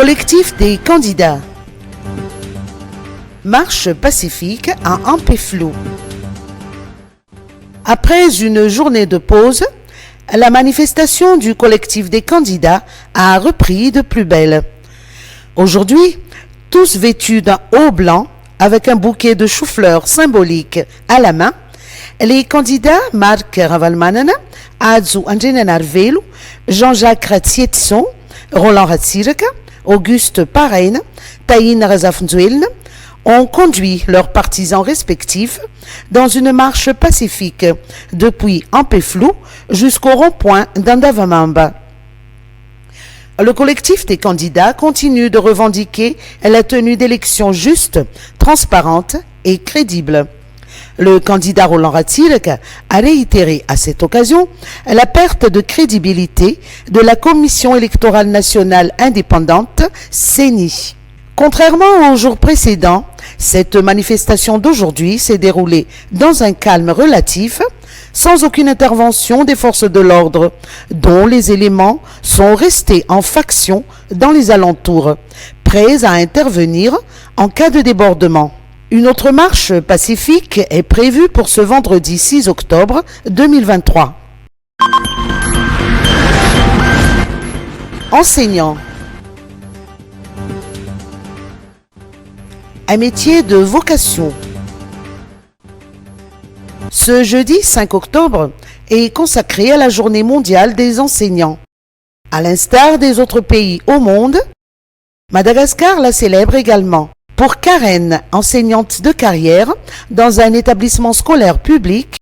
Collectif des candidats. Marche pacifique à Ampeflou. Après une journée de pause, la manifestation du collectif des candidats a repris de plus belle. Aujourd'hui, tous vêtus d'un haut blanc, avec un bouquet de choux-fleurs symboliques à la main, les candidats Marc Ravalmanen, Azu Anjenen Arvelu, Jean-Jacques Ratsietson, Roland Ratsirka, Auguste Parein, Taïn Razafnzueln ont conduit leurs partisans respectifs dans une marche pacifique depuis Ampeflou jusqu'au rond-point d'Andavamamba. Le collectif des candidats continue de revendiquer la tenue d'élections justes, transparentes et crédibles. Le candidat Roland Ratsirk a réitéré à cette occasion la perte de crédibilité de la Commission électorale nationale indépendante, CENI. Contrairement aux jours précédents, cette manifestation d'aujourd'hui s'est déroulée dans un calme relatif, sans aucune intervention des forces de l'ordre, dont les éléments sont restés en faction dans les alentours, prêts à intervenir en cas de débordement. Une autre marche pacifique est prévue pour ce vendredi 6 octobre 2023. Enseignant. Un métier de vocation. Ce jeudi 5 octobre est consacré à la Journée mondiale des enseignants. À l'instar des autres pays au monde, Madagascar la célèbre également. Pour Karen, enseignante de carrière dans un établissement scolaire public,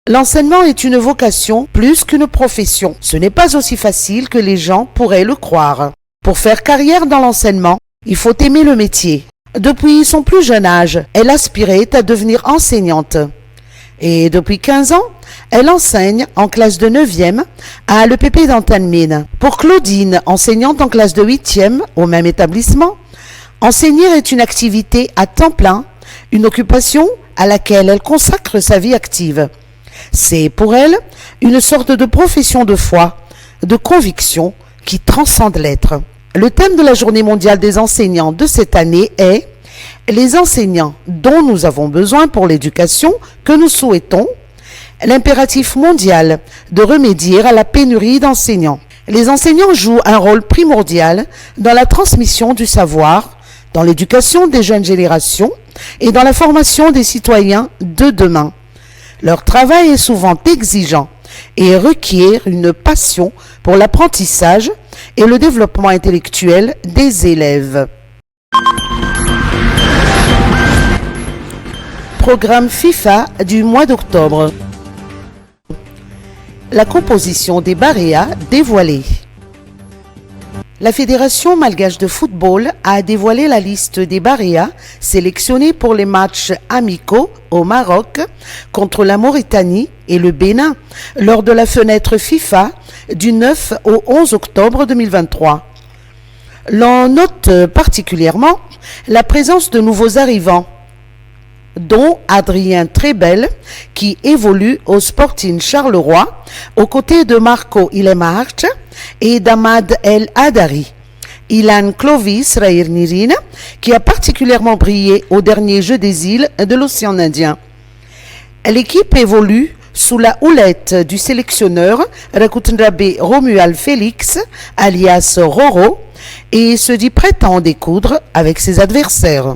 l'enseignement est une vocation plus qu'une profession. Ce n'est pas aussi facile que les gens pourraient le croire. Pour faire carrière dans l'enseignement, il faut aimer le métier. Depuis son plus jeune âge, elle aspirait à devenir enseignante. Et depuis 15 ans, elle enseigne en classe de 9e à l'EPP d'Antanmine. Pour Claudine, enseignante en classe de 8e au même établissement, enseigner est une activité à temps plein, une occupation à laquelle elle consacre sa vie active. C'est pour elle une sorte de profession de foi, de conviction qui transcende l'être. Le thème de la Journée mondiale des enseignants de cette année est « Les enseignants dont nous avons besoin pour l'éducation que nous souhaitons, l'impératif mondial de remédier à la pénurie d'enseignants ». Les enseignants jouent un rôle primordial dans la transmission du savoir, dans l'éducation des jeunes générations et dans la formation des citoyens de demain. Leur travail est souvent exigeant et requiert une passion pour l'apprentissage et le développement intellectuel des élèves. Programme FIFA du mois d'octobre. La composition des Barea dévoilée. La Fédération malgache de football a dévoilé la liste des Barea sélectionnés pour les matchs amicaux au Maroc contre la Mauritanie et le Bénin lors de la fenêtre FIFA du 9 au 11 octobre 2023. L'on note particulièrement la présence de nouveaux arrivants, dont Adrien Trebel, qui évolue au Sporting Charleroi, aux côtés de Marco Ilemarch et d'Ahmad El Hadari. Ilan Clovis Rairnirine, qui a particulièrement brillé au dernier Jeux des îles de l'océan Indien. L'équipe évolue sous la houlette du sélectionneur Rakutenrabe Romuald Félix, alias Roro, et se dit prête à en découdre avec ses adversaires.